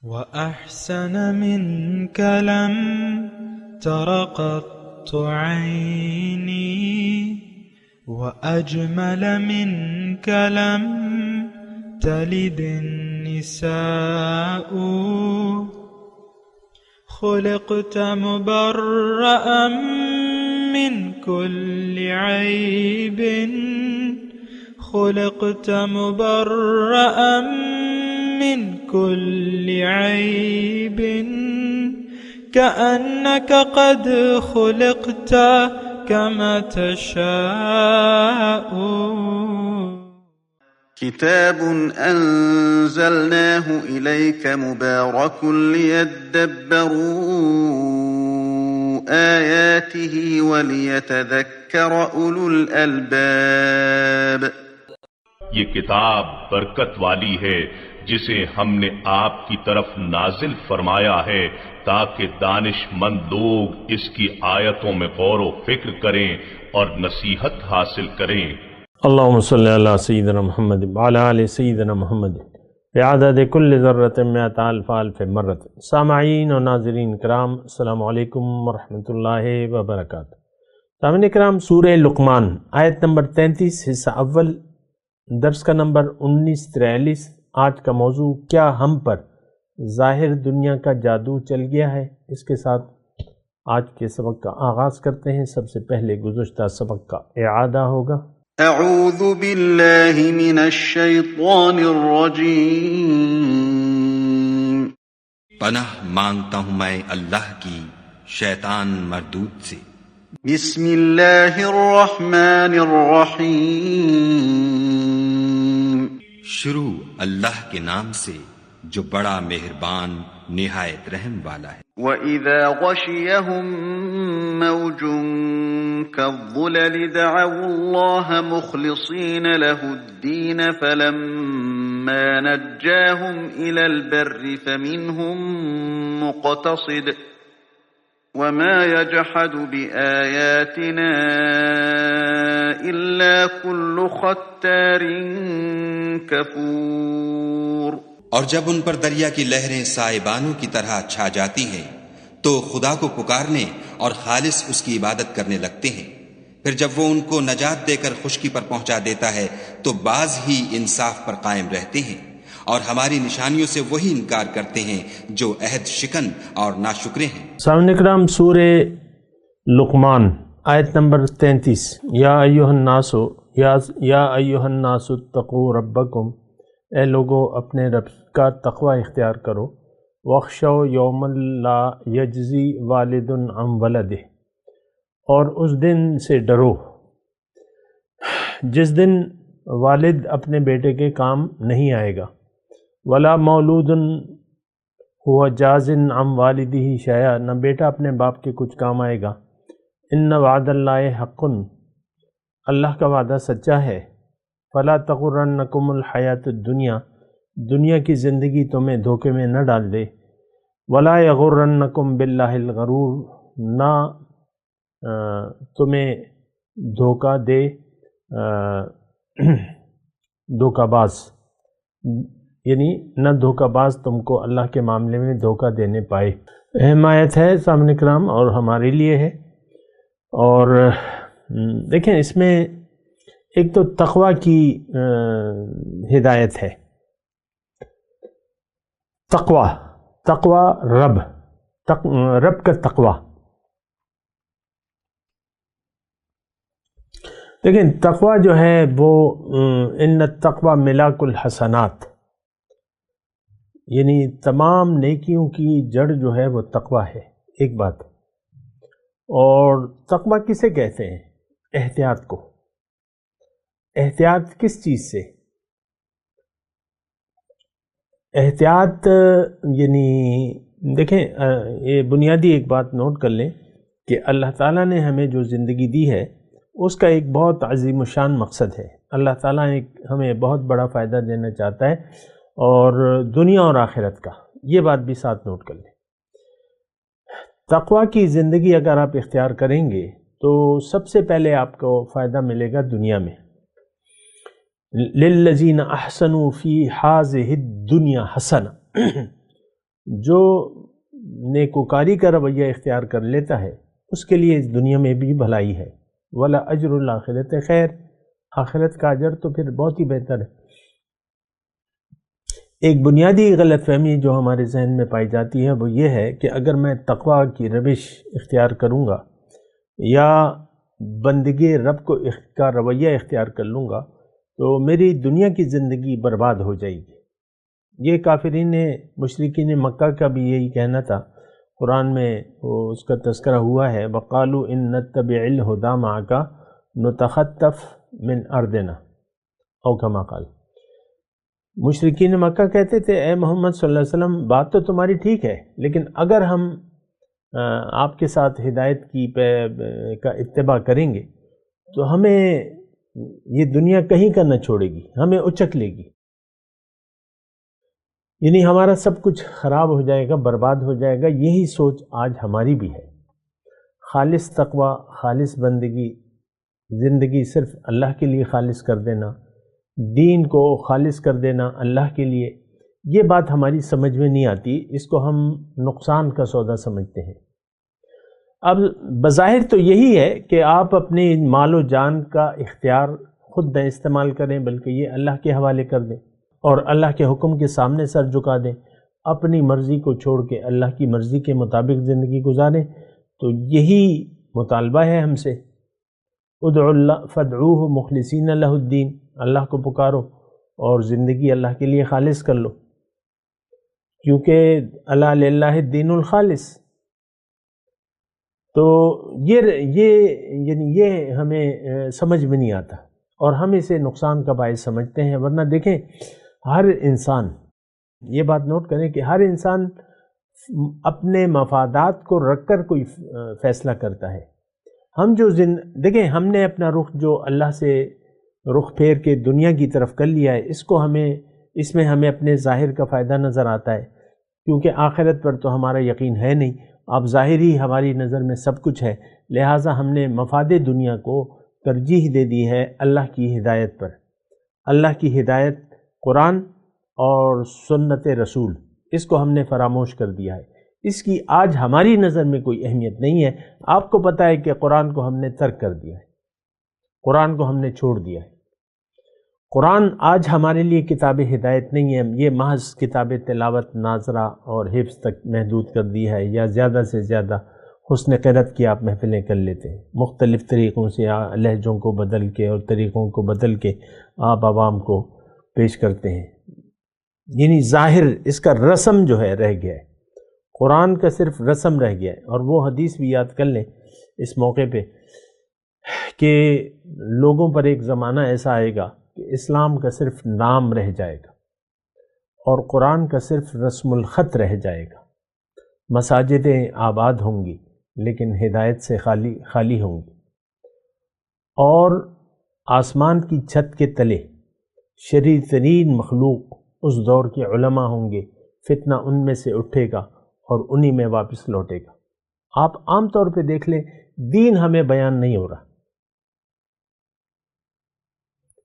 وأحسن منك لم تر قط عيني وأجمل منك لم تلد النساء خلقت مبرأ من كل عيب خلقت مبرأ من كل عيب كأنك قد خلقت كما تشاء. كتاب أنزلناه إليك مبارك ليدبروا آياته وليتذكر أولو الألباب. یہ کتاب برکت والی ہے جسے ہم نے آپ کی طرف نازل فرمایا ہے تاکہ دانش مند لوگ اس کی آیتوں میں غور و فکر کریں اور نصیحت حاصل کریں. اللہم صلی علی سیدنا محمد وعلی آل سیدنا محمد بعدد کل ذرۃ مئۃ الف الف مرۃ. سامعین و ناظرین کرام، السلام علیکم ورحمۃ اللہ وبرکاتہ. سامعین کرام، سورہ لقمان آیت نمبر 33 حصہ اول، درس کا نمبر 1943. آج کا موضوع، کیا ہم پر ظاہر دنیا کا جادو چل گیا ہے؟ اس کے ساتھ آج کے سبق کا آغاز کرتے ہیں. سب سے پہلے گزشتہ سبق کا اعادہ ہوگا. اعوذ باللہ من الشیطان الرجیم. پناہ مانگتا ہوں میں اللہ کی شیطان مردود سے. بسم اللہ الرحمن الرحیم. شروع اللہ کے نام سے جو بڑا مہربان نہایت رحم والا ہے. وَإِذَا غَشِيَهُم مَّوْجٌ كَالظُّلَلِ دَعَوُا اللَّهَ مُخْلِصِينَ لَهُ الدِّينَ فَلَمَّا نَجَّاهُمْ إِلَى الْبَرِّ فَمِنْهُم مُّقْتَصِدٌ وَمَا يَجْحَدُ بِآيَاتِنَا إِلَّا كُلُّ خَتَّارٍ كَفُورٍ. اور جب ان پر دریا کی لہریں سائبانوں کی طرح چھا جاتی ہیں تو خدا کو پکارنے اور خالص اس کی عبادت کرنے لگتے ہیں. پھر جب وہ ان کو نجات دے کر خشکی پر پہنچا دیتا ہے تو بعض ہی انصاف پر قائم رہتے ہیں اور ہماری نشانیوں سے وہی انکار کرتے ہیں جو عہد شکن اور ناشکرے ہیں. سامعین کرام، سورہ لقمان آیت نمبر 33. یا ایھا الناس اتقوا ربکم، اے لوگو اپنے رب کا تقوی اختیار کرو. واخشوا یوما لا یجزی والد عن ولدہ، اور اس دن سے ڈرو جس دن والد اپنے بیٹے کے کام نہیں آئے گا. ولا مولود هو جاز عن والدہ شیئا، نہ بیٹا اپنے باپ کے کچھ کام آئے گا. ان وعد اللہ حق، اللہ کا وعدہ سچا ہے. فلا تغرنکم الحیات الدنیا، دنیا کی زندگی تمہیں دھوکے میں نہ ڈال دے. ولا یغرنکم باللہ الغرور، نہ تمہیں دھوکہ دے دھوکہ باز، یعنی نہ دھوکہ باز تم کو اللہ کے معاملے میں دھوکہ دینے پائے. اہم آیت ہے سامعین کرام اور ہمارے لیے ہے. اور دیکھیں، اس میں ایک تو تقوی کی ہدایت ہے. تقوی رب کا تقوی. دیکھیں، تقوی جو ہے وہ ان التقوی ملاک الحسنات، یعنی تمام نیکیوں کی جڑ جو ہے وہ تقوی ہے. ایک بات. اور تقوی کسے کہتے ہیں؟ احتیاط کو. احتیاط کس چیز سے؟ احتیاط یعنی دیکھیں، یہ بنیادی ایک بات نوٹ کر لیں کہ اللہ تعالیٰ نے ہمیں جو زندگی دی ہے اس کا ایک بہت عظیم الشان مقصد ہے. اللہ تعالیٰ ہمیں بہت بڑا فائدہ دینا چاہتا ہے، اور دنیا اور آخرت کا. یہ بات بھی ساتھ نوٹ کر لیں. تقوی کی زندگی اگر آپ اختیار کریں گے تو سب سے پہلے آپ کو فائدہ ملے گا دنیا میں. للذین احسنوا فی ہذہ الدنیا حسنہ، جو نیکوکاری کا رویہ اختیار کر لیتا ہے اس کے لیے اس دنیا میں بھی بھلائی ہے، ولا اجر الآخرت خیر، آخرت کا اجر تو پھر بہت ہی بہتر ہے۔ ایک بنیادی غلط فہمی جو ہمارے ذہن میں پائی جاتی ہے وہ یہ ہے کہ اگر میں تقویٰ کی روش اختیار کروں گا یا بندگی رب کا رویہ اختیار کر لوں گا تو میری دنیا کی زندگی برباد ہو جائے گی۔ یہ کافرین مشرکین مکہ کا بھی یہی کہنا تھا، قرآن میں اس کا تذکرہ ہوا ہے، وَقَالُوا إِن نَتَّبِعِ الْهُدَى مَعَكَ نُتَخَطَّفْ مِنْ أَرْضِنَا او کما قال۔ مشرکین مکہ کہتے تھے اے محمد صلی اللہ علیہ وسلم بات تو تمہاری ٹھیک ہے، لیکن اگر ہم آپ کے ساتھ ہدایت کا اتباع کریں گے تو ہمیں یہ دنیا کہیں کا نہ چھوڑے گی، ہمیں اچک لے گی، یعنی ہمارا سب کچھ خراب ہو جائے گا، برباد ہو جائے گا۔ یہی سوچ آج ہماری بھی ہے۔ خالص تقویٰ، خالص بندگی، زندگی صرف اللہ کے لیے خالص کر دینا، دین کو خالص کر دینا اللہ کے لیے، یہ بات ہماری سمجھ میں نہیں آتی، اس کو ہم نقصان کا سودا سمجھتے ہیں۔ اب بظاہر تو یہی ہے کہ آپ اپنے مال و جان کا اختیار خود نہ استعمال کریں بلکہ یہ اللہ کے حوالے کر دیں اور اللہ کے حکم کے سامنے سر جھکا دیں، اپنی مرضی کو چھوڑ کے اللہ کی مرضی کے مطابق زندگی گزاریں۔ تو یہی مطالبہ ہے ہم سے، ادعوا اللہ فادعوہ مخلصین لہ الدین، اللہ کو پکارو اور زندگی اللہ کے لیے خالص کر لو، کیونکہ الا للہ الدین الخالص۔ تو یہ ہمیں سمجھ میں نہیں آتا اور ہم اسے نقصان کا باعث سمجھتے ہیں، ورنہ دیکھیں ہر انسان، یہ بات نوٹ کریں کہ ہر انسان اپنے مفادات کو رکھ کر کوئی فیصلہ کرتا ہے۔ ہم جو دیکھیں ہم نے اپنا رخ جو اللہ سے رخ پھیر کے دنیا کی طرف کر لیا ہے، اس میں ہمیں اپنے ظاہر کا فائدہ نظر آتا ہے، کیونکہ آخرت پر تو ہمارا یقین ہے نہیں، اب ظاہری ہماری نظر میں سب کچھ ہے، لہٰذا ہم نے مفاد دنیا کو ترجیح دے دی ہے اللہ کی ہدایت پر۔ اللہ کی ہدایت قرآن اور سنت رسول، اس کو ہم نے فراموش کر دیا ہے، اس کی آج ہماری نظر میں کوئی اہمیت نہیں ہے۔ آپ کو پتہ ہے کہ قرآن کو ہم نے ترک کر دیا ہے، قرآن کو ہم نے چھوڑ دیا ہے۔ قرآن آج ہمارے لیے کتاب ہدایت نہیں ہے، یہ محض کتاب تلاوت، ناظرہ اور حفظ تک محدود کر دی ہے، یا زیادہ سے زیادہ حسن قرأت کی آپ محفلیں کر لیتے ہیں، مختلف طریقوں سے لہجوں کو بدل کے اور طریقوں کو بدل کے آپ عوام کو پیش کرتے ہیں، یعنی ظاہر اس کا رسم جو ہے رہ گیا ہے، قرآن کا صرف رسم رہ گیا ہے۔ اور وہ حدیث بھی یاد کر لیں اس موقع پہ کہ لوگوں پر ایک زمانہ ایسا آئے گا کہ اسلام کا صرف نام رہ جائے گا اور قرآن کا صرف رسم الخط رہ جائے گا، مساجدیں آباد ہوں گی لیکن ہدایت سے خالی ہوں گی، اور آسمان کی چھت کے تلے شریر ترین مخلوق اس دور کے علماء ہوں گے، فتنہ ان میں سے اٹھے گا اور انہی میں واپس لوٹے گا۔ آپ عام طور پہ دیکھ لیں دین ہمیں بیان نہیں ہو رہا،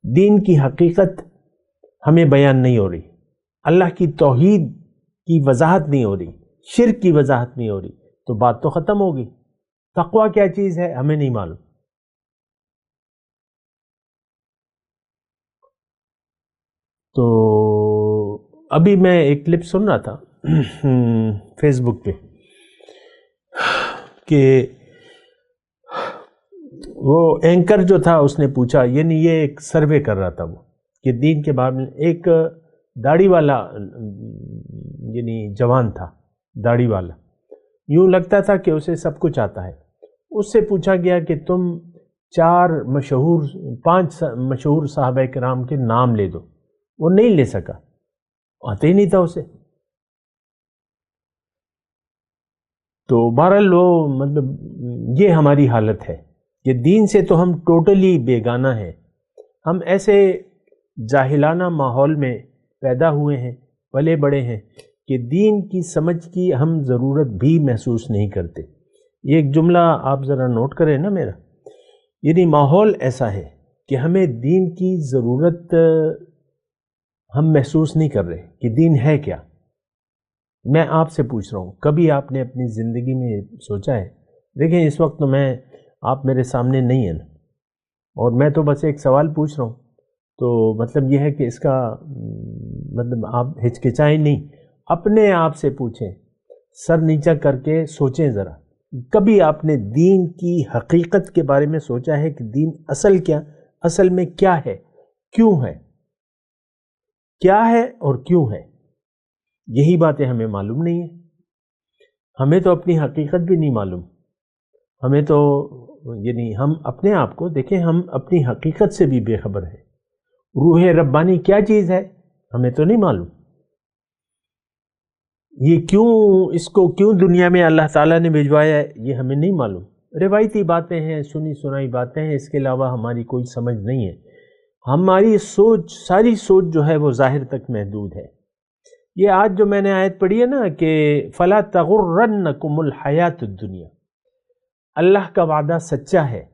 دین کی حقیقت ہمیں بیان نہیں ہو رہی، اللہ کی توحید کی وضاحت نہیں ہو رہی، شرک کی وضاحت نہیں ہو رہی، تو بات تو ختم ہوگی۔ تقویٰ کیا چیز ہے ہمیں نہیں معلوم۔ تو ابھی میں ایک کلپ سن رہا تھا فیس بک پہ کہ وہ اینکر جو تھا اس نے پوچھا، یعنی یہ ایک سروے کر رہا تھا وہ کہ دین کے بارے میں، ایک داڑھی والا یعنی جوان تھا، داڑھی والا، یوں لگتا تھا کہ اسے سب کچھ آتا ہے۔ اس سے پوچھا گیا کہ تم 5 مشہور صحابہ کرام کے نام لے دو، وہ نہیں لے سکا، آتے ہی نہیں تھا اسے۔ تو بہرحال وہ مطلب یہ ہماری حالت ہے کہ دین سے تو ہم ٹوٹلی بیگانہ ہیں، ہم ایسے جاہلانہ ماحول میں پیدا ہوئے ہیں، پلے بڑے ہیں کہ دین کی سمجھ کی ہم ضرورت بھی محسوس نہیں کرتے۔ یہ ایک جملہ آپ ذرا نوٹ کریں نا میرا، یعنی ماحول ایسا ہے کہ ہمیں دین کی ضرورت ہم محسوس نہیں کر رہے کہ دین ہے کیا، میں آپ سے پوچھ رہا ہوں، کبھی آپ نے اپنی زندگی میں سوچا ہے؟ دیکھیں اس وقت تو آپ میرے سامنے نہیں ہیں نا، اور میں تو بس ایک سوال پوچھ رہا ہوں، تو مطلب یہ ہے کہ اس کا مطلب آپ ہچکچائیں نہیں، اپنے آپ سے پوچھیں، سر نیچا کر کے سوچیں ذرا، کبھی آپ نے دین کی حقیقت کے بارے میں سوچا ہے کہ دین اصل میں کیا ہے، کیوں ہے، کیا ہے اور کیوں ہے؟ یہی باتیں ہمیں معلوم نہیں ہیں. ہمیں تو اپنی حقیقت بھی نہیں معلوم، ہمیں تو یعنی ہم اپنے آپ کو دیکھیں، ہم اپنی حقیقت سے بھی بے خبر ہیں. روح ربانی کیا چیز ہے ہمیں تو نہیں معلوم. یہ اس کو کیوں دنیا میں اللہ تعالیٰ نے بھیجوایا ہے یہ ہمیں نہیں معلوم. روایتی باتیں ہیں، سنی سنائی باتیں ہیں، اس کے علاوہ ہماری کوئی سمجھ نہیں ہے. ہماری ساری سوچ جو ہے وہ ظاہر تک محدود ہے. یہ آج جو میں نے آیت پڑھی ہے نا کہ فَلَا تَغُرَّنَّكُمُ الْحَيَاةُ الدُّنْيَا، اللہ کا وعدہ سچا ہے.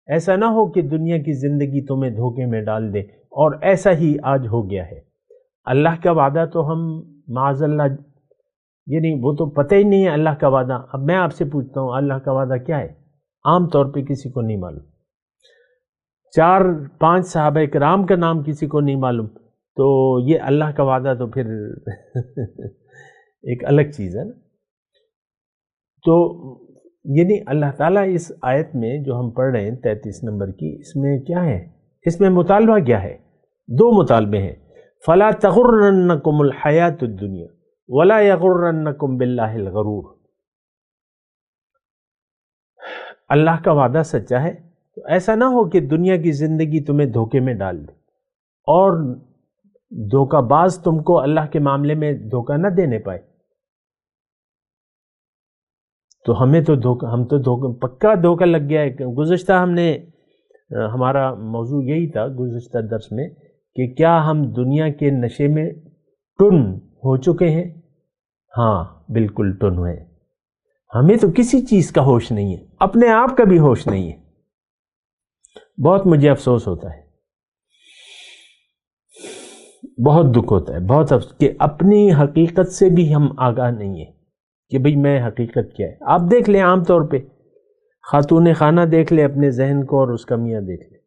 ایسا نہ ہو کہ دنیا کی زندگی تمہیں دھوکے میں ڈال دے، اور ایسا ہی آج ہو گیا ہے. اللہ کا وعدہ تو ہم معاذ اللہ یعنی وہ تو پتہ ہی نہیں ہے اللہ کا وعدہ. اب میں آپ سے پوچھتا ہوں اللہ کا وعدہ کیا ہے؟ عام طور پہ کسی کو نہیں معلوم. 4-5 صحابہ کرام کا نام کسی کو نہیں معلوم، تو یہ اللہ کا وعدہ تو پھر ایک الگ چیز ہے نا. تو یعنی اللہ تعالیٰ اس آیت میں جو ہم پڑھ رہے ہیں 33 نمبر کی، اس میں کیا ہے؟ اس میں مطالبہ کیا ہے؟ 2 مطالبے ہیں. فَلَا تَغُرَّنَّكُمُ الْحَيَاةُ الدُّنْيَا وَلَا يَغُرَّنَّكُمْ بِاللَّهِ الْغَرُورُ. اللہ کا وعدہ سچا ہے، تو ایسا نہ ہو کہ دنیا کی زندگی تمہیں دھوکے میں ڈال دے، اور دھوکہ باز تم کو اللہ کے معاملے میں دھوکہ نہ دینے پائے. تو ہم تو پکا دھوکہ لگ گیا ہے. گزشتہ ہمارا موضوع یہی تھا گزشتہ درس میں کہ کیا ہم دنیا کے نشے میں ٹن ہو چکے ہیں؟ ہاں بالکل ٹن ہوئے. ہمیں تو کسی چیز کا ہوش نہیں ہے، اپنے آپ کا بھی ہوش نہیں ہے. بہت مجھے افسوس ہوتا ہے، بہت دکھ ہوتا ہے، بہت افسوس کہ اپنی حقیقت سے بھی ہم آگاہ نہیں ہیں کہ بھئی میں حقیقت کیا ہے. آپ دیکھ لیں عام طور پہ خاتون خانہ دیکھ لیں اپنے ذہن کو، اور اس کا میاں دیکھ لیں،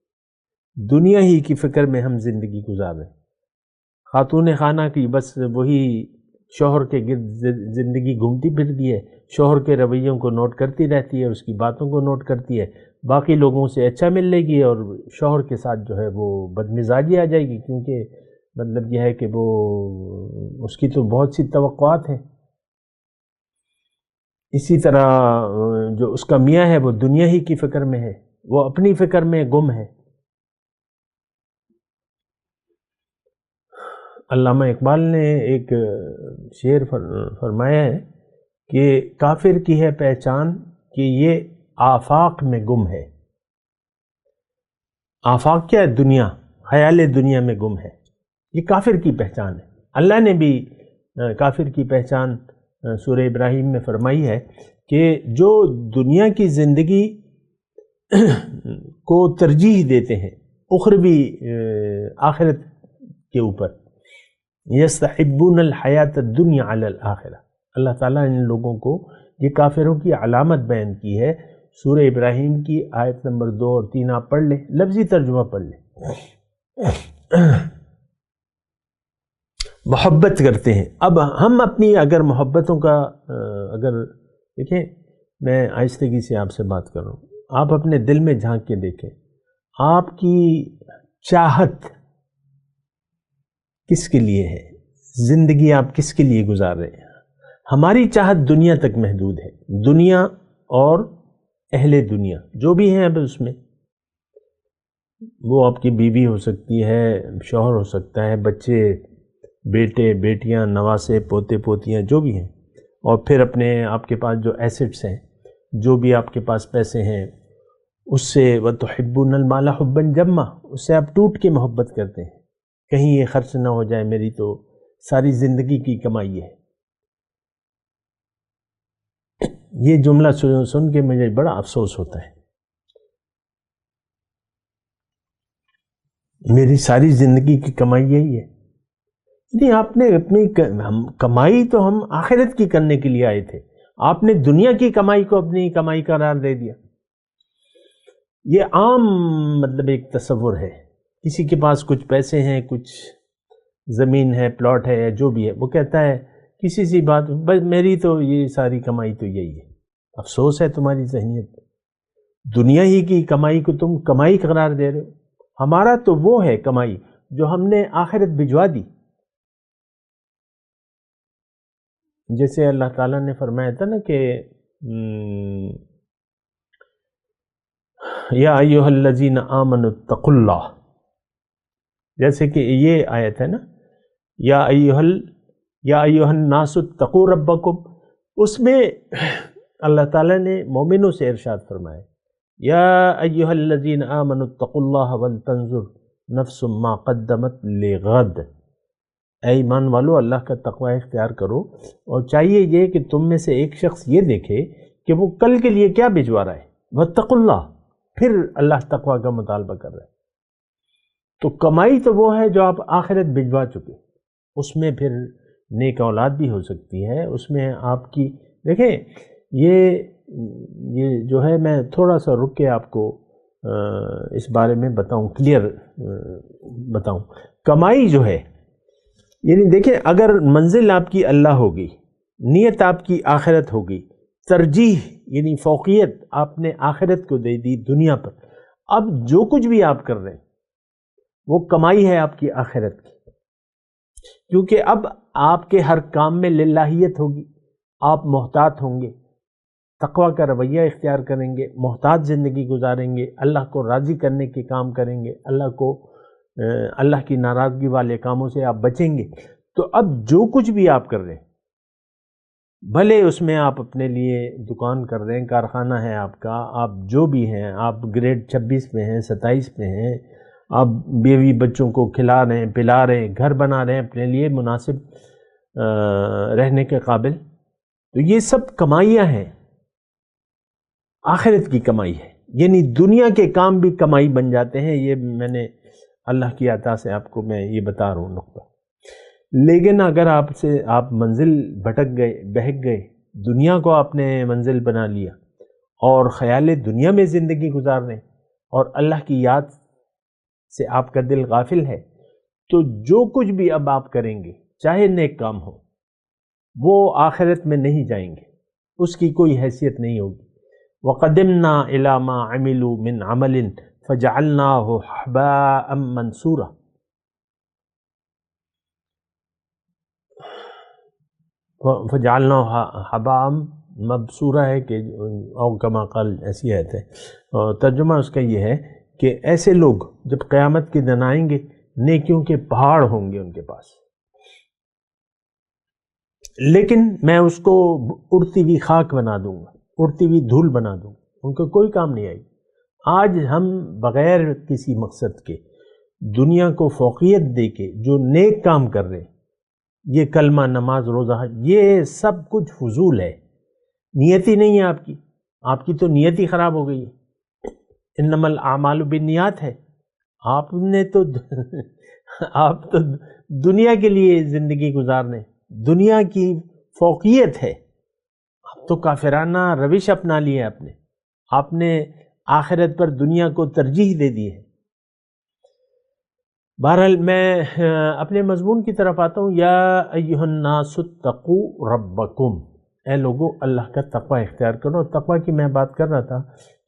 دنیا ہی کی فکر میں ہم زندگی گزار رہے ہیں. خاتون خانہ کی بس وہی شوہر کے گرد زندگی گھومتی پھرتی ہے، شوہر کے رویوں کو نوٹ کرتی رہتی ہے، اس کی باتوں کو نوٹ کرتی ہے، باقی لوگوں سے اچھا مل لے گی، اور شوہر کے ساتھ جو ہے وہ بدمزاجی آ جائے گی، کیونکہ مطلب یہ ہے کہ وہ اس کی تو بہت سی توقعات ہیں. اسی طرح جو اس کا میاں ہے وہ دنیا ہی کی فکر میں ہے، وہ اپنی فکر میں گم ہے. علامہ اقبال نے ایک شعر فرمایا ہے کہ کافر کی ہے پہچان کہ یہ آفاق میں گم ہے. آفاق کیا ہے؟ دنیا، خیال دنیا میں گم ہے. یہ کافر کی پہچان ہے. اللہ نے بھی کافر کی پہچان سورہ ابراہیم میں فرمائی ہے کہ جو دنیا کی زندگی کو ترجیح دیتے ہیں اخروی آخرت کے اوپر، یستحبون الحیات الدنیا علی الآخرہ. اللہ تعالیٰ نے ان لوگوں کو یہ کافروں کی علامت بیان کی ہے. سورہ ابراہیم کی آیت نمبر 2 اور 3 آپ پڑھ لیں، لفظی ترجمہ پڑھ لیں. محبت کرتے ہیں. اب ہم اپنی اگر محبتوں کا اگر دیکھیں، میں آہستگی سے آپ سے بات کر رہا ہوں، آپ اپنے دل میں جھانک کے دیکھیں، آپ کی چاہت کس کے لیے ہے؟ زندگی آپ کس کے لیے گزار رہے ہیں؟ ہماری چاہت دنیا تک محدود ہے. دنیا اور اہل دنیا جو بھی ہیں اب اس میں، وہ آپ کی بیوی ہو سکتی ہے، شوہر ہو سکتا ہے، بچے، بیٹے، بیٹیاں، نواسے، پوتے پوتیاں جو بھی ہیں، اور پھر اپنے آپ کے پاس جو ایسٹس ہیں، جو بھی آپ کے پاس پیسے ہیں، اس سے وَتُحِبُّونَ الْمَالَ حُبًّا جَمًّا، اس سے آپ ٹوٹ کے محبت کرتے ہیں. کہیں یہ خرچ نہ ہو جائے، میری تو ساری زندگی کی کمائی ہے. یہ جملہ سن کے مجھے بڑا افسوس ہوتا ہے. میری ساری زندگی کی کمائی یہی ہے. نہیں، آپ نے اپنی کمائی تو ہم آخرت کی کرنے کے لیے آئے تھے، آپ نے دنیا کی کمائی کو اپنی کمائی قرار دے دیا۔ یہ عام مطلب ایک تصور ہے، کسی کے پاس کچھ پیسے ہیں، کچھ زمین ہے، پلاٹ ہے، یا جو بھی ہے، وہ کہتا ہے کسی سی بات، بس میری تو یہ ساری کمائی تو یہی ہے۔ افسوس ہے تمہاری ذہنیت، دنیا ہی کی کمائی کو تم کمائی قرار دے رہے ہو۔ ہمارا تو وہ ہے کمائی جو ہم نے آخرت بھجوا دی۔ جیسے اللہ تعالیٰ نے فرمایا تھا نا کہ یا ایھا الذین آمنوا اتقوا اللہ، جیسے کہ یہ آیت ہے نا، یا ایھا الناس اتقوا ربکم، اس میں اللہ تعالیٰ نے مومنوں سے ارشاد فرمایا یا ایھا الذین آمنوا اتقوا اللہ ولتنظر نفس ما قدمت لغد، اے ایمان والو اللہ کا تقوی اختیار کرو، اور چاہیے یہ کہ تم میں سے ایک شخص یہ دیکھے کہ وہ کل کے لیے کیا بھجوا رہا ہے، واتقوا اللہ، پھر اللہ تقوی کا مطالبہ کر رہا ہے۔ تو کمائی تو وہ ہے جو آپ آخرت بھجوا چکے، اس میں پھر نیک اولاد بھی ہو سکتی ہے، اس میں آپ کی دیکھیں یہ جو ہے، میں تھوڑا سا رک کے آپ کو اس بارے میں بتاؤں، کلیئر بتاؤں۔ کمائی جو ہے، یعنی دیکھیں اگر منزل آپ کی اللہ ہوگی، نیت آپ کی آخرت ہوگی، ترجیح یعنی فوقیت آپ نے آخرت کو دے دی دنیا پر، اب جو کچھ بھی آپ کر رہے ہیں وہ کمائی ہے آپ کی آخرت کی، کیونکہ اب آپ کے ہر کام میں للہیت ہوگی، آپ محتاط ہوں گے، تقوی کا رویہ اختیار کریں گے، محتاط زندگی گزاریں گے، اللہ کو راضی کرنے کے کام کریں گے، اللہ کی ناراضگی والے کاموں سے آپ بچیں گے۔ تو اب جو کچھ بھی آپ کر رہے ہیں، بھلے اس میں آپ اپنے لیے دکان کر رہے ہیں، کارخانہ ہے آپ کا، آپ جو بھی ہیں، آپ گریڈ 26 میں ہیں، 27 میں ہیں، آپ بیوی بچوں کو کھلا رہے ہیں، پلا رہے ہیں، گھر بنا رہے ہیں اپنے لیے مناسب رہنے کے قابل، تو یہ سب کمائیاں ہیں، آخرت کی کمائی ہے، یعنی دنیا کے کام بھی کمائی بن جاتے ہیں۔ یہ میں نے اللہ کی عطا سے آپ کو میں یہ بتا رہا ہوں نقطہ۔ لیکن اگر آپ منزل بھٹک گئے، بہک گئے، دنیا کو آپ نے منزل بنا لیا اور خیال دنیا میں زندگی گزار رہے ہیں اور اللہ کی یاد سے آپ کا دل غافل ہے، تو جو کچھ بھی اب آپ کریں گے چاہے نیک کام ہو، وہ آخرت میں نہیں جائیں گے، اس کی کوئی حیثیت نہیں ہوگی۔ وَقَدِمْنَا إِلَى مَا عَمِلُوا مِنْ عَمَلٍ فَجَعَلْنَاهُ حَبَاءً مَنْثُورًا، فَجَعَلْنَاهُ حَبَاءً مَبْثُورًا ہے کہ او کما قال، ایسی آیت ہے، اور ترجمہ اس کا یہ ہے کہ ایسے لوگ جب قیامت کے دن آئیں گے، نیکیوں کے پہاڑ ہوں گے ان کے پاس، لیکن میں اس کو اڑتی ہوئی خاک بنا دوں گا، اڑتی ہوئی دھول بنا دوں گا، ان کو کوئی کام نہیں آئی۔ آج ہم بغیر کسی مقصد کے دنیا کو فوقیت دے کے جو نیک کام کر رہے ہیں، یہ کلمہ، نماز، روزہ، یہ سب کچھ فضول ہے، نیت ہی نہیں ہے آپ کی تو نیت ہی خراب ہو گئی ہے۔ انما الاعمال بالنیات ہے، آپ تو دنیا کے لیے زندگی گزارنے، دنیا کی فوقیت ہے، آپ تو کافرانہ روش اپنا لی ہے آپ نے آخرت پر دنیا کو ترجیح دے دی ہے۔ بہرحال میں اپنے مضمون کی طرف آتا ہوں۔ یا ایھا الناس اتقوا ربکم، اے لوگو اللہ کا تقوی اختیار کرو۔ تقوی کی میں بات کر رہا تھا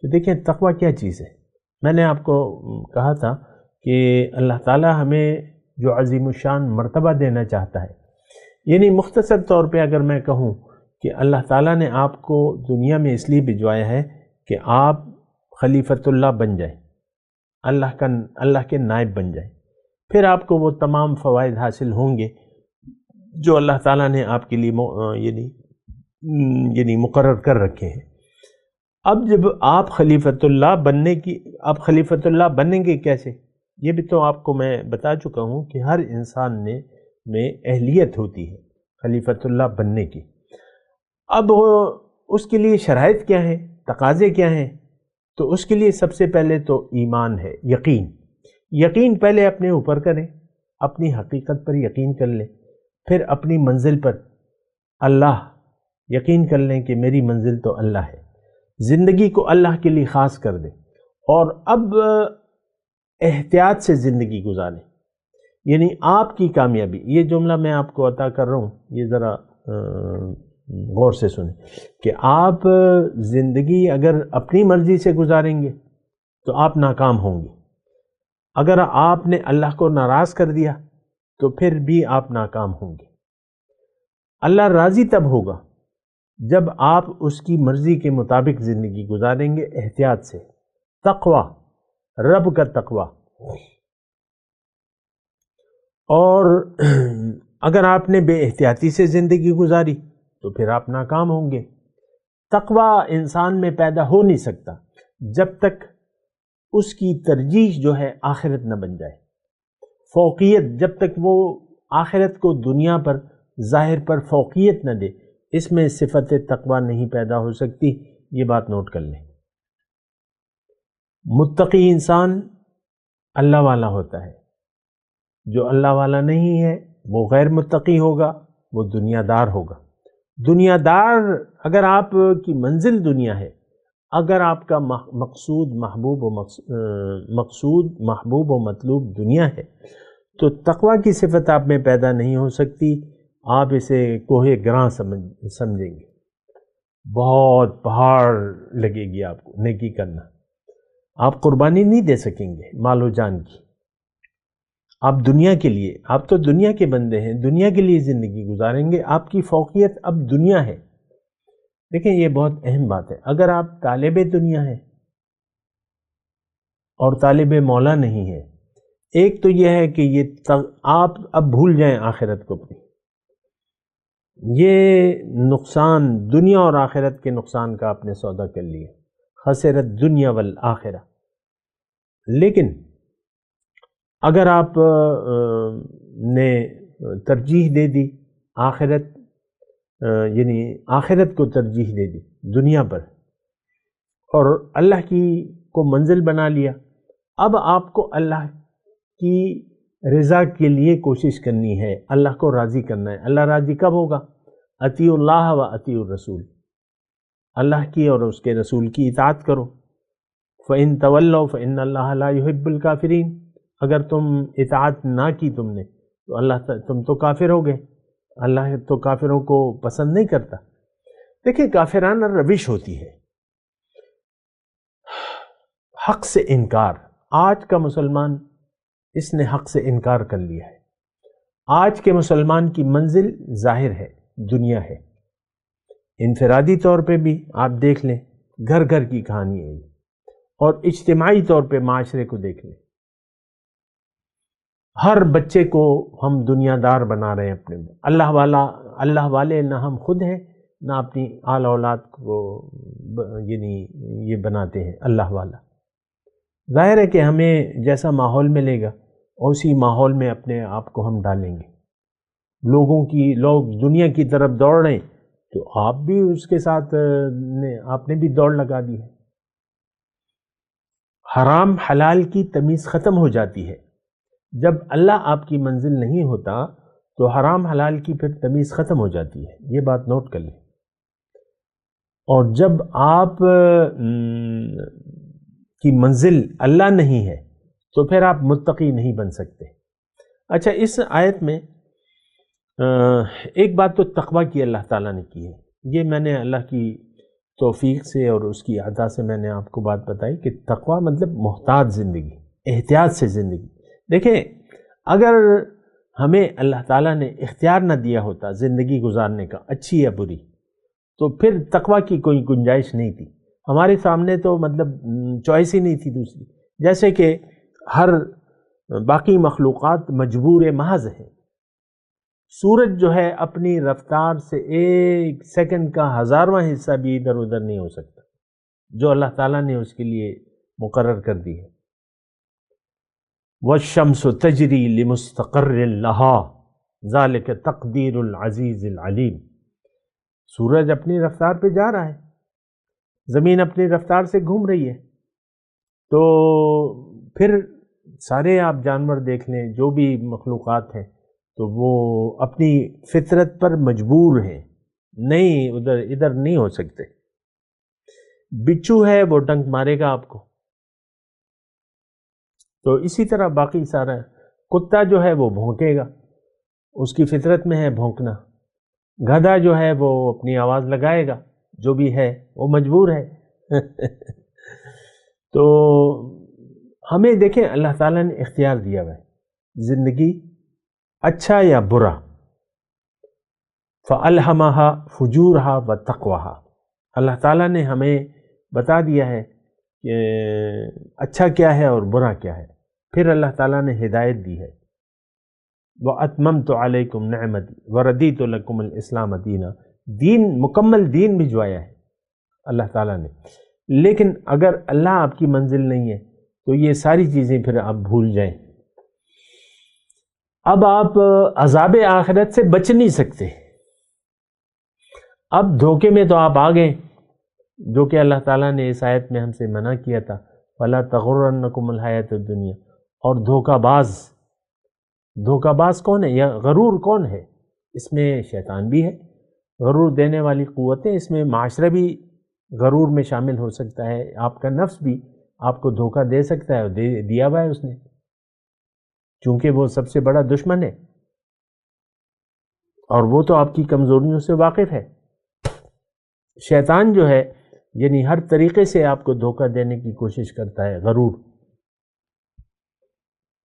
کہ دیکھیں تقوی کیا چیز ہے۔ میں نے آپ کو کہا تھا کہ اللہ تعالی ہمیں جو عظیم الشان مرتبہ دینا چاہتا ہے، یعنی مختصر طور پہ اگر میں کہوں کہ اللہ تعالیٰ نے آپ کو دنیا میں اس لیے بھجوایا ہے کہ آپ خلیفۃ اللہ بن جائیں، اللہ کے نائب بن جائیں، پھر آپ کو وہ تمام فوائد حاصل ہوں گے جو اللہ تعالیٰ نے آپ کے لیے یعنی مقرر کر رکھے ہیں۔ اب جب آپ خلیفۃ اللہ بنیں گے کیسے، یہ بھی تو آپ کو میں بتا چکا ہوں کہ ہر انسان میں اہلیت ہوتی ہے خلیفۃ اللہ بننے کی۔ اب اس کے لیے شرائط کیا ہیں، تقاضے کیا ہیں؟ تو اس کے لیے سب سے پہلے تو ایمان ہے، یقین پہلے اپنے اوپر کریں، اپنی حقیقت پر یقین کر لیں، پھر اپنی منزل پر اللہ یقین کر لیں کہ میری منزل تو اللہ ہے، زندگی کو اللہ کے لیے خاص کر دیں، اور اب احتیاط سے زندگی گزاریں۔ یعنی آپ کی کامیابی، یہ جملہ میں آپ کو عطا کر رہا ہوں، یہ ذرا غور سے سنیں کہ آپ زندگی اگر اپنی مرضی سے گزاریں گے تو آپ ناکام ہوں گے، اگر آپ نے اللہ کو ناراض کر دیا تو پھر بھی آپ ناکام ہوں گے۔ اللہ راضی تب ہوگا جب آپ اس کی مرضی کے مطابق زندگی گزاریں گے، احتیاط سے، تقوی، رب کا تقوی۔ اور اگر آپ نے بے احتیاطی سے زندگی گزاری تو پھر آپ ناکام ہوں گے۔ تقوی انسان میں پیدا ہو نہیں سکتا جب تک اس کی ترجیح جو ہے آخرت نہ بن جائے، فوقیت، جب تک وہ آخرت کو دنیا پر ظاہر پر فوقیت نہ دے، اس میں صفت تقوی نہیں پیدا ہو سکتی۔ یہ بات نوٹ کر لیں۔ متقی انسان اللہ والا ہوتا ہے، جو اللہ والا نہیں ہے وہ غیر متقی ہوگا، وہ دنیا دار ہوگا۔ دنیا دار، اگر آپ کی منزل دنیا ہے، اگر آپ کا مقصود محبوب و مطلوب دنیا ہے، تو تقوی کی صفت آپ میں پیدا نہیں ہو سکتی۔ آپ اسے کوہ گراں سمجھیں گے، بہت پہاڑ لگے گی آپ کو نیکی کرنا، آپ قربانی نہیں دے سکیں گے مال و جان کی۔ آپ دنیا کے لیے، آپ تو دنیا کے بندے ہیں، دنیا کے لیے زندگی گزاریں گے، آپ کی فوقیت اب دنیا ہے۔ دیکھیں یہ بہت اہم بات ہے، اگر آپ طالب دنیا ہیں اور طالب مولا نہیں ہے، ایک تو یہ ہے کہ آپ اب بھول جائیں آخرت کو اپنی، یہ نقصان دنیا اور آخرت کے نقصان کا آپ نے سودا کر لیا، خسرت دنیا والآخرہ۔ لیکن اگر آپ نے ترجیح دے دی آخرت، یعنی آخرت کو ترجیح دے دی دنیا پر، اور اللہ کی کو منزل بنا لیا، اب آپ کو اللہ کی رضا کے لیے کوشش کرنی ہے، اللہ کو راضی کرنا ہے۔ اللہ راضی کب ہوگا؟ اطیعوا اللہ و اطیعوا الرسول، اللہ کی اور اس کے رسول کی اطاعت کرو۔ فَإِن تَوَلَّوْا فَإِنَّ اللَّهَ لَا يُحِبُّ الْكَافِرِينَ، اگر تم اطاعت نہ کی تم نے تو تم تو کافر ہو گئے، اللہ تو کافروں کو پسند نہیں کرتا۔ دیکھیں کافرانہ روش ہوتی ہے، حق سے انکار۔ آج کا مسلمان اس نے حق سے انکار کر لیا ہے۔ آج کے مسلمان کی منزل ظاہر ہے، دنیا ہے۔ انفرادی طور پہ بھی آپ دیکھ لیں، گھر گھر کی کہانی ہے یہ، اور اجتماعی طور پہ معاشرے کو دیکھ لیں، ہر بچے کو ہم دنیا دار بنا رہے ہیں اپنے، اللہ والے نہ ہم خود ہیں، نہ اپنی آل اولاد کو یعنی یہ بناتے ہیں اللہ والا۔ ظاہر ہے کہ ہمیں جیسا ماحول ملے گا اسی ماحول میں اپنے آپ کو ہم ڈالیں گے۔ لوگ دنیا کی طرف دوڑ رہے ہیں تو آپ بھی اس کے ساتھ آپ نے بھی دوڑ لگا دی ہے۔ حرام حلال کی تمیز ختم ہو جاتی ہے جب اللہ آپ کی منزل نہیں ہوتا، تو حرام حلال کی پھر تمیز ختم ہو جاتی ہے، یہ بات نوٹ کر لیں۔ اور جب آپ کی منزل اللہ نہیں ہے تو پھر آپ متقی نہیں بن سکتے۔ اچھا، اس آیت میں ایک بات تو تقوی کی اللہ تعالیٰ نے کی ہے، یہ میں نے اللہ کی توفیق سے اور اس کی عطا سے میں نے آپ کو بات بتائی کہ تقوی مطلب محتاط زندگی، احتیاط سے زندگی۔ دیکھیں اگر ہمیں اللہ تعالیٰ نے اختیار نہ دیا ہوتا زندگی گزارنے کا، اچھی یا بری، تو پھر تقوی کی کوئی گنجائش نہیں تھی، ہمارے سامنے تو مطلب چوائس ہی نہیں تھی دوسری۔ جیسے کہ ہر باقی مخلوقات مجبور محض ہیں، سورج جو ہے اپنی رفتار سے ایک سیکنڈ کا 1000واں حصہ بھی ادھر ادھر نہیں ہو سکتا، جو اللہ تعالیٰ نے اس کے لیے مقرر کر دی ہے۔ وَالشَّمْسُ تَجْرِي لِمُسْتَقَرٍّ لَهَا ذَلِكَ تَقْدِيرُ الْعَزِيزِ الْعَلِيمِ۔ سورج اپنی رفتار پہ جا رہا ہے، زمین اپنی رفتار سے گھوم رہی ہے، تو پھر سارے آپ جانور دیکھ لیں، جو بھی مخلوقات ہیں، تو وہ اپنی فطرت پر مجبور ہیں، نہیں ادھر نہیں ہو سکتے۔ بچھو ہے وہ ڈنک مارے گا آپ کو، تو اسی طرح باقی سارا کتا جو ہے وہ بھونکے گا، اس کی فطرت میں ہے بھونکنا۔ گدھا جو ہے وہ اپنی آواز لگائے گا، جو بھی ہے وہ مجبور ہے۔ تو ہمیں دیکھیں اللہ تعالیٰ نے اختیار دیا ہوا ہے، زندگی اچھا یا برا، فَأَلْهَمَهَا فُجُورَهَا وَتَقْوَاهَا، اللہ تعالیٰ نے ہمیں بتا دیا ہے کہ اچھا کیا ہے اور برا کیا ہے، پھر اللہ تعالیٰ نے ہدایت دی ہے، وَأَتْمَمْتُ عَلَيْكُمْ نِعْمَتِي وَرَضِيتُ لَكُمُ الْإِسْلَامَ دِينًا، دین مکمل دین بھجوایا ہے اللہ تعالیٰ نے۔ لیکن اگر اللہ آپ کی منزل نہیں ہے تو یہ ساری چیزیں پھر آپ بھول جائیں۔ اب آپ عذاب آخرت سے بچ نہیں سکتے، اب دھوکے میں تو آپ آ گئے، جو کہ اللہ تعالیٰ نے اس آیت میں ہم سے منع کیا تھا، فَلَا تَغُرَّنَّكُمُ الْحَيَاةُ الدُّنْيَا۔ اور دھوکہ باز کون ہے یا غرور کون ہے؟ اس میں شیطان بھی ہے، غرور دینے والی قوتیں، اس میں معاشرہ بھی غرور میں شامل ہو سکتا ہے، آپ کا نفس بھی آپ کو دھوکہ دے سکتا ہے، اور دیا ہوا ہے اس نے، چونکہ وہ سب سے بڑا دشمن ہے اور وہ تو آپ کی کمزوریوں سے واقف ہے۔ شیطان جو ہے یعنی ہر طریقے سے آپ کو دھوکہ دینے کی کوشش کرتا ہے، غرور۔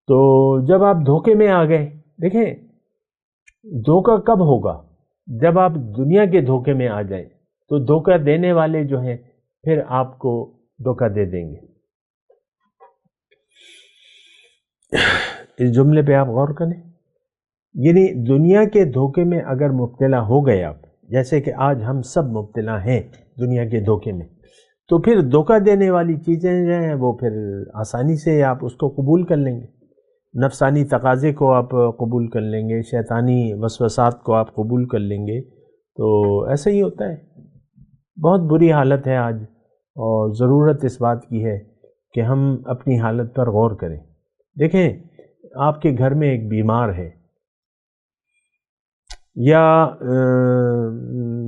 تو جب آپ دھوکے میں آ گئے، دیکھیں دھوکہ کب ہوگا؟ جب آپ دنیا کے دھوکے میں آ جائیں تو دھوکہ دینے والے جو ہیں پھر آپ کو دھوکہ دے دیں گے۔ اس جملے پہ آپ غور کریں، یعنی دنیا کے دھوکے میں اگر مبتلا ہو گئے آپ، جیسے کہ آج ہم سب مبتلا ہیں دنیا کے دھوکے میں، تو پھر دھوکہ دینے والی چیزیں جو ہیں وہ پھر آسانی سے آپ اس کو قبول کر لیں گے، نفسانی تقاضے کو آپ قبول کر لیں گے، شیطانی وسوسات کو آپ قبول کر لیں گے۔ تو ایسا ہی ہوتا ہے، بہت بری حالت ہے آج، اور ضرورت اس بات کی ہے کہ ہم اپنی حالت پر غور کریں۔ دیکھیں آپ کے گھر میں ایک بیمار ہے، یا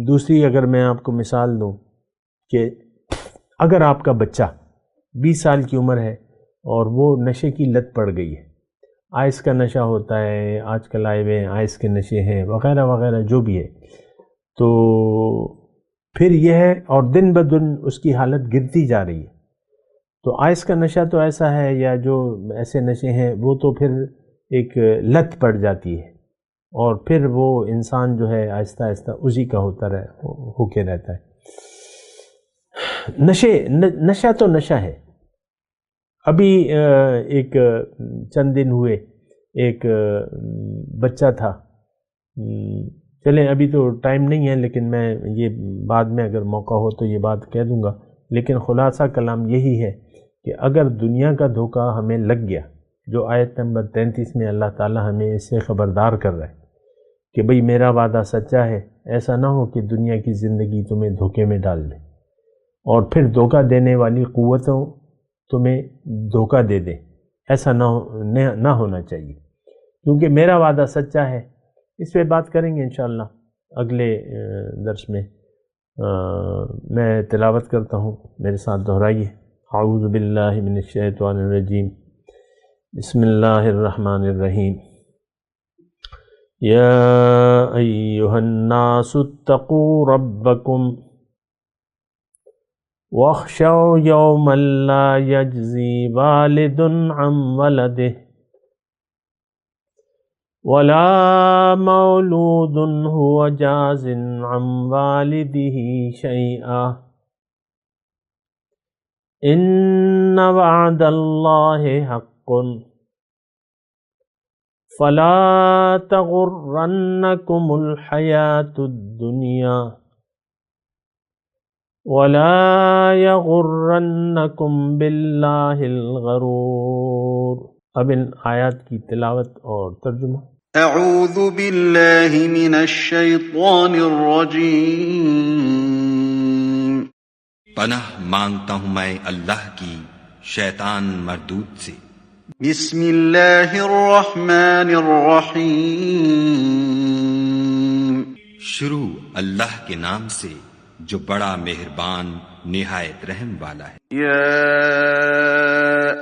دوسری اگر میں آپ کو مثال دوں کہ اگر آپ کا بچہ 20 سال کی عمر ہے اور وہ نشے کی لت پڑ گئی ہے، آئس کا نشہ ہوتا ہے آج کل آئے ہوئے آئس کے نشے ہیں وغیرہ وغیرہ جو بھی ہے، تو پھر یہ ہے، اور دن بدن اس کی حالت گرتی جا رہی ہے۔ تو آئس کا نشہ تو ایسا ہے، یا جو ایسے نشے ہیں وہ تو پھر ایک لت پڑ جاتی ہے، اور پھر وہ انسان جو ہے آہستہ آہستہ اسی کا ہو کے رہتا ہے۔ نشہ تو نشہ ہے۔ ابھی ایک چند دن ہوئے ایک بچہ تھا، چلیں ابھی تو ٹائم نہیں ہے لیکن میں یہ بعد میں اگر موقع ہو تو یہ بات کہہ دوں گا، لیکن خلاصہ کلام یہی ہے کہ اگر دنیا کا دھوکہ ہمیں لگ گیا، جو آیت نمبر 33 میں اللہ تعالی ہمیں اس سے خبردار کر رہا ہے کہ بھئی میرا وعدہ سچا ہے، ایسا نہ ہو کہ دنیا کی زندگی تمہیں دھوکے میں ڈال دے، اور پھر دھوکہ دینے والی قوتوں تمہیں دھوکہ دے دیں، ایسا نہ ہونا چاہیے، کیونکہ میرا وعدہ سچا ہے۔ اس پہ بات کریں گے انشاءاللہ اگلے درس میں۔ میں تلاوت کرتا ہوں، میرے ساتھ دہرائیے۔ اعوذ باللہ من الشیطان الرجیم، بسم اللہ الرحمن الرحیم۔ یا ایہا الناس اتقوا ربکم واخشوا یوما لا یجزی والد عن ولده ولا مولود هو جاز عن والده شيئا ان وعد الله حق فلا تغرنكم الحياة الدنيا ولا يغرنكم بالله الغرور۔ اب ان آیات کی تلاوت اور ترجمہ۔ اعوذ باللہ من الشیطان الرجیم۔ پناہ مانگتا ہوں میں اللہ کی شیطان مردود سے۔ بسم اللہ الرحمن الرحیم شروع اللہ کے نام سے جو بڑا مہربان نہایت رحم والا ہے۔ یا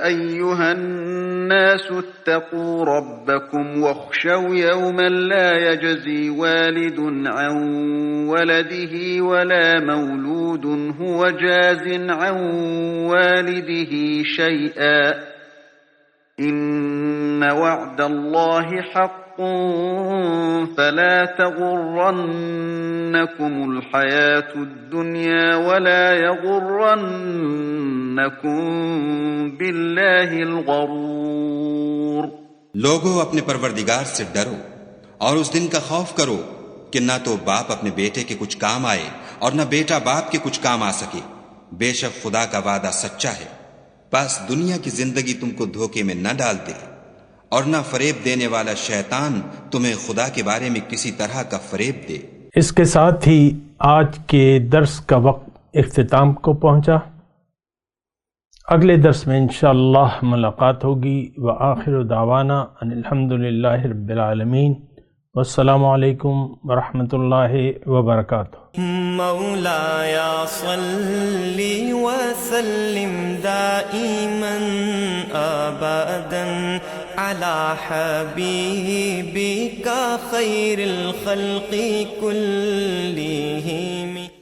ایہا الناس اتقوا ربکم واخشوا یوما لا یجزی والد عن ولده ولا مولود هو جاز عن والده شیئا ان وعد اللہ حق فلا تغرنکم الحیاة الدنیا ولا یغرنکم باللہ الغرور۔ لوگو اپنے پروردگار سے ڈرو اور اس دن کا خوف کرو کہ نہ تو باپ اپنے بیٹے کے کچھ کام آئے اور نہ بیٹا باپ کے کچھ کام آ سکے، بے شک خدا کا وعدہ سچا ہے، بس دنیا کی زندگی تم کو دھوکے میں نہ ڈال دے اور نہ فریب دینے والا شیطان تمہیں خدا کے بارے میں کسی طرح کا فریب دے۔ اس کے ساتھ ہی آج کے درس کا وقت اختتام کو پہنچا۔ اگلے درس میں انشاءاللہ ملاقات ہوگی۔ وآخر دعوانا ان الحمدللہ رب العالمین، والسلام علیکم ورحمۃ اللہ وبرکاتہ۔ مولایا صلی وسلم دائما ابدا علی حبیبک خیر الخلق کلہم۔